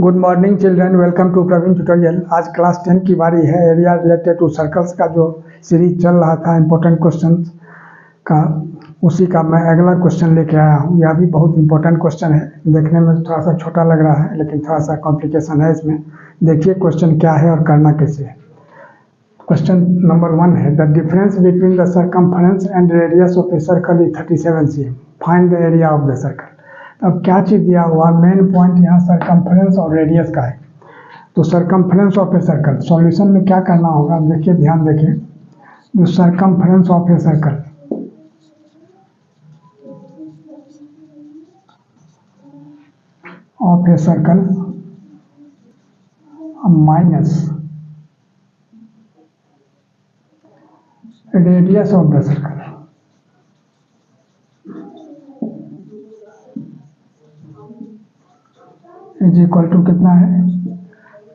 Good morning children, welcome to Praveen tutorial. आज class 10 की बारी है। एरिया रिलेटेड टू सर्कल्स का जो सीरीज चल रहा था इम्पोर्टेंट क्वेश्चन का, उसी का मैं अगला क्वेश्चन लेके आया हूँ। यह भी बहुत इंपॉर्टेंट क्वेश्चन है। देखने में थोड़ा सा छोटा लग रहा है लेकिन थोड़ा सा कॉम्प्लिकेशन है इसमें। देखिए क्वेश्चन क्या है और करना कैसे है। क्वेश्चन नंबर 1 है, the difference between the circumference and radius of a circle is 37 cm। Find the area of the circle. अब क्या चीज़ दिया हुआ, मेन पॉइंट यहाँ सर्कमफरेंस और रेडियस का है। तो circumference of a circle, solution में क्या करना होगा, अब देखिए, ध्यान देखिए। जो circumference of a circle minus radius of the circle is equal to कितना है,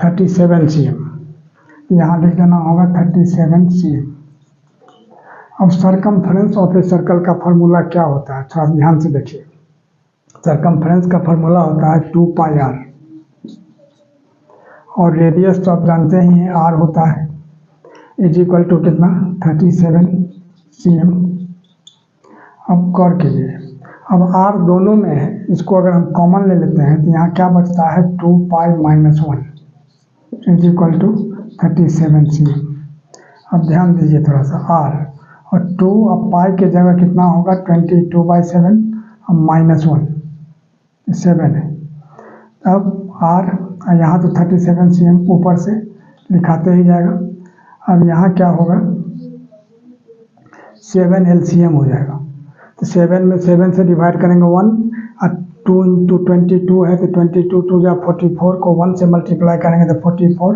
37 cm। यहाँ लिख देना होगा 37 cm। अब सर्कमफरेंस ऑफ ए सर्कल का फार्मूला क्या होता है, थोड़ा ध्यान से देखिए। सर्कमफरेंस का फार्मूला होता है 2πr, और रेडियस तो आप जानते ही हैं r होता है, इज इक्वल टू कितना, 37 cm। अब गौर कीजिए, अब r दोनों में है, इसको अगर हम कॉमन ले लेते हैं तो यहाँ क्या बचता है, 2π - 1 इज इक्वल टू 37 cm। अब ध्यान दीजिए थोड़ा सा, r और 2, अब पाई के जगह कितना होगा, 22/7 और -1 7 है। अब r यहाँ तो 37 cm ऊपर से लिखाते ही जाएगा। अब यहाँ क्या होगा, 7 LCM हो जाएगा। तो 7 में 7 से डिवाइड करेंगे 1, और 2 × 22 है तो 22 2 या 44 को 1 से मल्टीप्लाई करेंगे तो 44,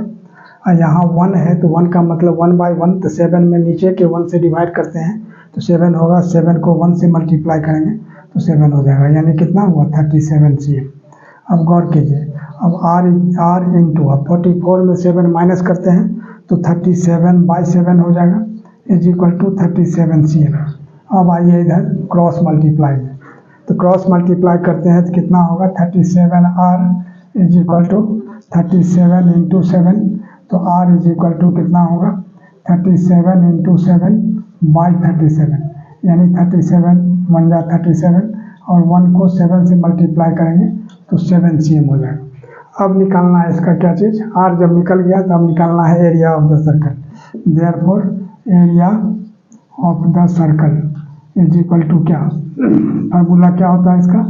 और यहाँ 1 है तो 1 का मतलब 1/1, तो 7 में नीचे के 1 से डिवाइड करते हैं तो 7 होगा। 7 को 1 से मल्टीप्लाई करेंगे तो 7 हो जाएगा, यानी कितना हुआ, 37 cm। अब गौर कीजिए, अब r इंटू, अब 44 में 7 माइनस करते हैं तो 37/7 हो जाएगा, इज इक्वल टू 37 cm। अब आइए इधर क्रॉस मल्टीप्लाई में, तो क्रॉस मल्टीप्लाई करते हैं तो कितना होगा, 37r इज इक्वल टू 37 × 7, तो r इज इक्वल टू कितना होगा, 37 × 7/37, यानी 37 1 जा 37, और 1 को 7 से मल्टीप्लाई करेंगे तो 7 cm हो जाएगा। अब निकालना है इसका क्या चीज़, r जब निकल गया तो अब निकालना है area of the circle. Therefore area of the circle is equal to क्या, फार्मूला क्या होता है इसका,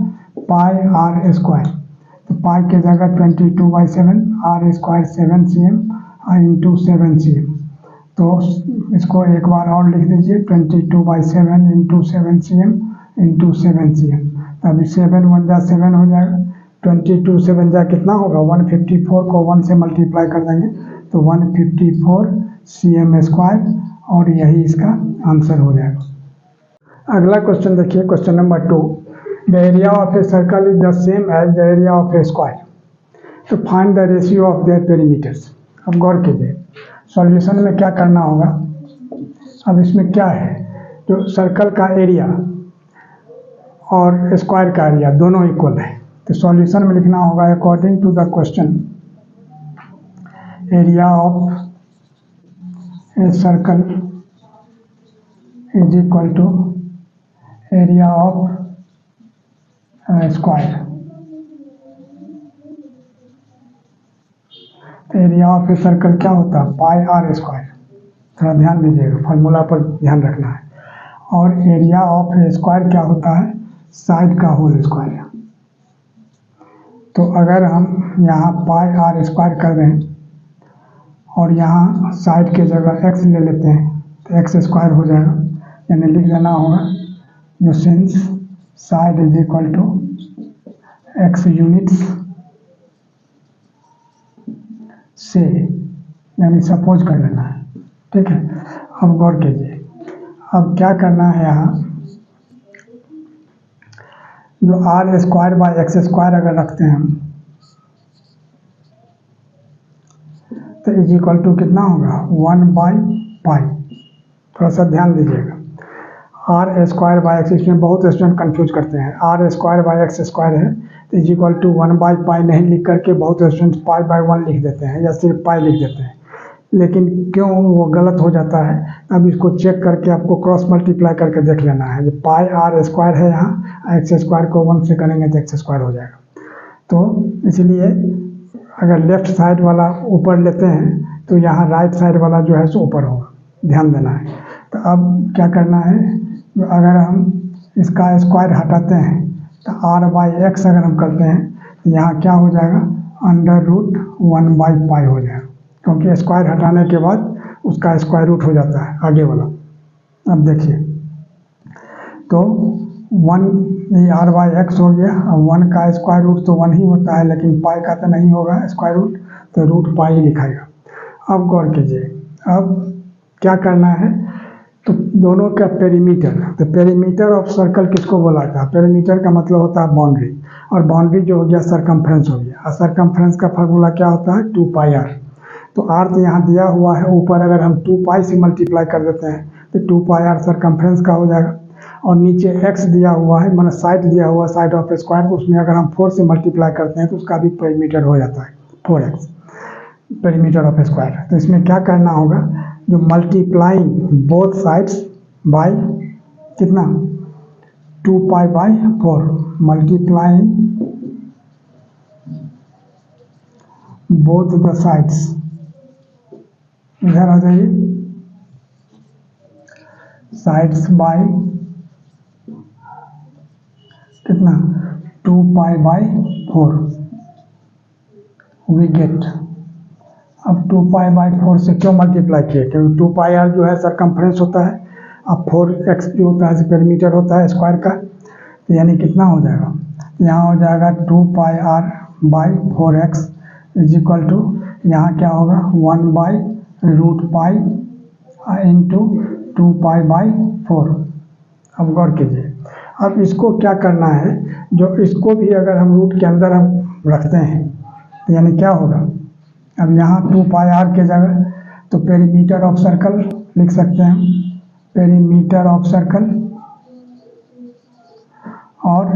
πr²। तो पाई के जगह 22/7, r² 7 cm इंटू 7 cm। तो इसको एक बार और लिख दीजिए, 22/7 इंटू 7 cm इंटू 7 cm। अभी 7 1 जा 7 हो जाएगा, 22 7 जा कितना होगा, 154 को 1 से मल्टीप्लाई कर देंगे तो 154 cm², और यही इसका आंसर हो जाएगा। अगला क्वेश्चन देखिए, question number 2, the area of a circle is the same as the area of a square, तो find the ratio of their perimeters. अब गौर कीजिए, सॉल्यूशन में क्या करना होगा। अब इसमें क्या है, जो सर्कल का एरिया और स्क्वायर का एरिया दोनों इक्वल है, तो सॉल्यूशन में लिखना होगा, according to the question area of a circle is equal to area of square. तो एरिया ऑफ ए सर्कल क्या होता है, πr²। थोड़ा ध्यान दीजिएगा, फार्मूला पर ध्यान रखना है। और एरिया ऑफ ए स्क्वायर क्या होता है, साइड का होल स्क्वायर। तो अगर हम यहाँ πr² कर दें और यहाँ साइड के जगह x ले लेते हैं तो x² हो जाएगा, यानी लिख देना होगा, जो since side is equal to x units से, यानी सपोज कर लेना है, ठीक है। अब गौर कीजिए, अब क्या करना है, यहाँ जो r²/x² अगर रखते हैं हम तो इज इक्वल टू कितना होगा, 1/π। थोड़ा सा ध्यान दीजिएगा, आर स्क्वायर बाई एक्स, इसमें बहुत स्टूडेंट कंफ्यूज करते हैं। R square by X square है तो इज इक्वल टू 1/पाई नहीं लिख करके बहुत स्टूडेंट पाई/1 लिख देते हैं या सिर्फ पाई लिख देते हैं, लेकिन क्यों वो गलत हो जाता है। अब इसको चेक करके आपको क्रॉस मल्टीप्लाई करके देख लेना है। जो पाई आर स्क्वायर है यहाँ, एक्स स्क्वायर को 1 से करेंगे तो एक्स स्क्वायर हो जाएगा। तो इसलिए अगर लेफ्ट साइड वाला ऊपर लेते हैं तो यहाँ राइट साइड वाला जो है सो ऊपर होगा, ध्यान देना है। तो अब क्या करना है, अगर हम इसका स्क्वायर हटाते हैं तो आर बाई एक्स अगर हम करते हैं तो यहाँ क्या हो जाएगा, √1/पाई हो जाएगा, क्योंकि स्क्वायर हटाने के बाद उसका स्क्वायर रूट हो जाता है आगे वाला। अब देखिए तो 1 ये आर बाई एक्स हो गया। अब 1 का स्क्वायर रूट तो 1 ही होता है, लेकिन पाई का तो नहीं होगा स्क्वायर रूट, तो √पाई ही लिखाएगा। अब गौर कीजिए, अब क्या करना है, तो दोनों का पेरीमीटर, तो पेरीमीटर ऑफ सर्कल किसको बोला था, पेरीमीटर का मतलब होता है बाउंड्री, और बाउंड्री जो हो गया सरकमफ्रेंस हो गया। और सरकमफ्रेंस का फार्मूला क्या होता है, 2πr। तो r तो यहाँ दिया हुआ है ऊपर, अगर हम 2π से मल्टीप्लाई कर देते हैं तो 2πr सरकमफ्रेंस का हो जाएगा, और नीचे x दिया हुआ है, मतलब साइड दिया हुआ, साइड ऑफ स्क्वायर, तो उसमें अगर हम 4 से मल्टीप्लाई करते हैं तो उसका भी पेरीमीटर हो जाता है 4x, पेरीमीटर ऑफ स्क्वायर। तो इसमें क्या करना होगा, जो मल्टीप्लाइंग बोथ साइड्स बाय कितना 2π/4, मल्टीप्लाइंग बोथ द साइड्स, इधर आ जाइए, साइड्स बाय कितना 2π/4 वी गेट। अब 2π/4 से क्यों मल्टीप्लाई किए, क्योंकि 2πr जो है सरकमफ्रेंस होता है, अब 4x जो होता है पेरीमीटर होता है स्क्वायर का, तो यानी कितना हो जाएगा, यहाँ हो जाएगा 2πr/4x इज इक्वल टू, यहाँ क्या होगा 1/√पाई इंटू 2π/4। अब गौर कीजिए, अब इसको क्या करना है, जो इसको भी अगर हम रूट के अंदर हम रखते हैं तो यानी क्या होगा, अब यहाँ 2πr के जगह तो पेरीमीटर ऑफ सर्कल लिख सकते हैं, पेरीमीटर ऑफ सर्कल, और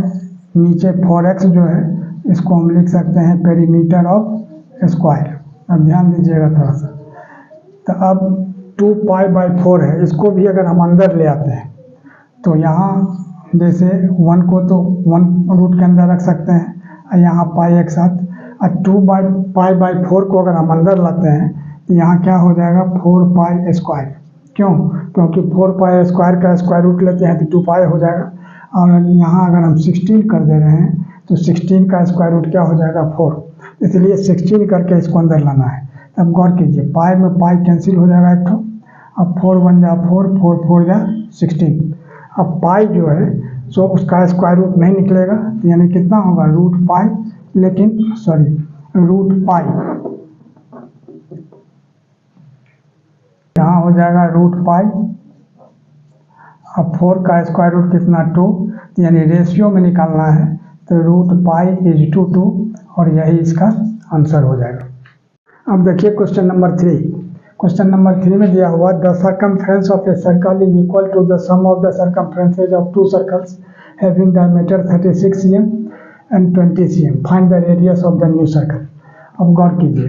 नीचे 4x जो है इसको हम लिख सकते हैं पेरीमीटर ऑफ स्क्वायर। अब ध्यान दीजिएगा थोड़ा सा, तो अब 2π/4 है, इसको भी अगर हम अंदर ले आते हैं तो यहाँ जैसे 1 को तो 1 रूट के अंदर रख सकते हैं, और यहाँ पाई एक साथ, और 2π/4 को अगर हम अंदर लाते हैं तो यहाँ क्या हो जाएगा 4π स्क्वायर। क्यों, क्योंकि 4π स्क्वायर का स्क्वायर रूट लेते हैं तो 2π हो जाएगा, और यहाँ अगर हम 16 कर दे रहे हैं तो 16 का स्क्वायर रूट क्या हो जाएगा 4, इसलिए 16 करके इसको अंदर लाना है। अब गौर कीजिए, पाई में पाई कैंसिल हो जाएगा एक तो, अब 4 1 जा 4, 4 4 जा 16। अब पाई जो है सो उसका स्क्वायर रूट नहीं निकलेगा, तो यानी कितना होगा √पाई, लेकिन सॉरी √पाई, यहाँ हो जाएगा √पाई। अब 4 का स्क्वायर रूट कितना 2, तो यानी रेशियो में निकालना है, तो √पाई इज टू 2, और यही इसका आंसर हो जाएगा। अब देखिए क्वेश्चन नंबर 3। क्वेश्चन नंबर 3 में दिया हुआ the circumference of a circle is equal to the sum of the circumferences of 2 circles having diameter 36 cm and 20 cm, find the radius of the new circle. अब गौर कीजिए,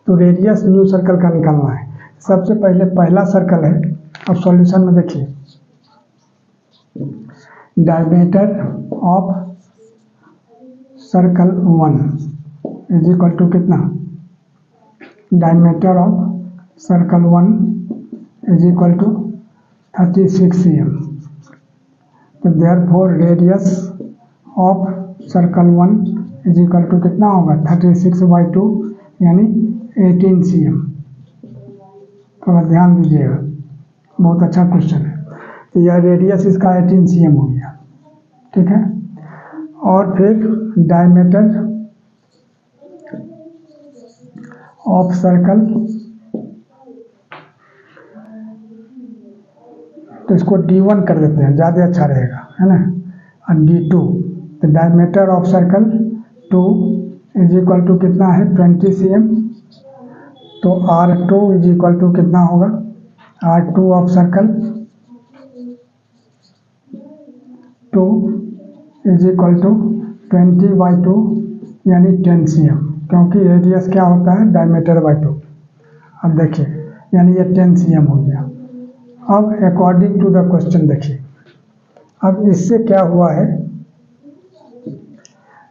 तो radius new circle का निकालना है। सबसे पहले पहला सर्कल है, अब सॉल्यूशन में देखिए, diameter of circle 1 is equal to कितना, diameter of circle 1 is equal to 36 cm, तो therefore radius of circle 1 is equal to कितना होगा 36/2 यानी 18 cm। थोड़ा ध्यान दीजिएगा, बहुत अच्छा क्वेश्चन है। तो यह रेडियस इसका 18 cm हो गया, ठीक है। और फिर डायमीटर ऑफ सर्कल, तो इसको D1 कर देते हैं, ज़्यादा अच्छा रहेगा, है ना, और D2, तो diameter of circle 2 is equal to कितना है 20 cm, तो R2 इज इक्वल टू कितना होगा, R2 of circle 2 is equal to 20/2 यानी 10 cm, क्योंकि रेडियस क्या होता है डायमीटर/2। अब देखिए यानी ये 10 cm हो गया। अब अकॉर्डिंग टू द क्वेश्चन देखिए, अब इससे क्या हुआ है,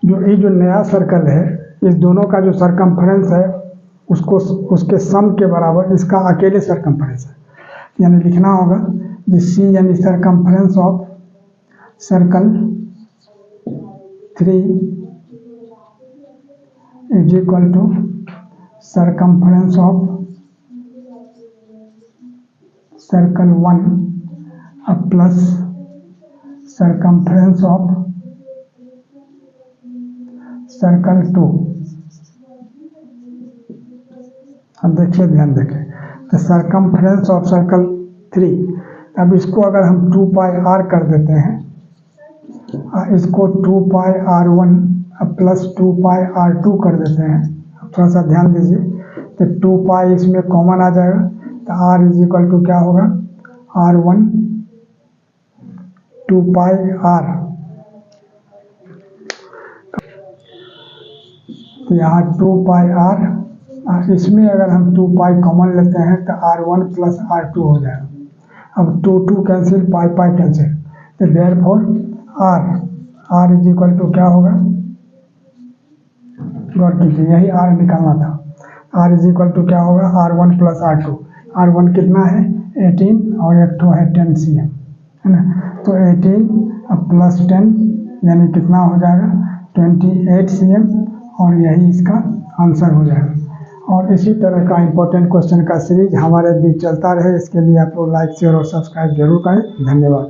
जो नया सर्कल है इस दोनों का जो सरकमफ्रेंस है उसको उसके सम के बराबर इसका अकेले सरकमफ्रेंस है, यानी लिखना होगा कि सी यानी circumference of circle 3 is equal to circumference of circle 1 plus circumference of circle 2। अब देखिए ध्यान देखें, तो सरकमफ्रेंस ऑफ सर्कल 3, अब इसको अगर हम 2πr कर देते हैं, इसको 2πr1 प्लस 2πr2 कर देते हैं। अब थोड़ा सा ध्यान दीजिए, तो 2π इसमें कॉमन आ जाएगा, तो r इज इक्वल टू क्या होगा r1 2πr, तो यहाँ 2πr, इसमें अगर हम 2π कॉमन लेते हैं तो r1 प्लस r2 हो जाएगा। अब 2 कैंसिल, पाई कैंसिल, तो therefore r is equal to क्या होगा, गौर कीजिए यही r निकालना था, r इज इक्वल टू क्या होगा r1 प्लस r2। r1 कितना है 18 और एक तो है 10 cm, है ना, तो 18 प्लस 10 यानी कितना हो जाएगा 28 cm, और यही इसका आंसर हो जाएगा। और इसी तरह का इंपॉर्टेंट क्वेश्चन का सीरीज हमारे बीच चलता रहे, इसके लिए आप लोग लाइक शेयर और सब्सक्राइब जरूर करें। धन्यवाद।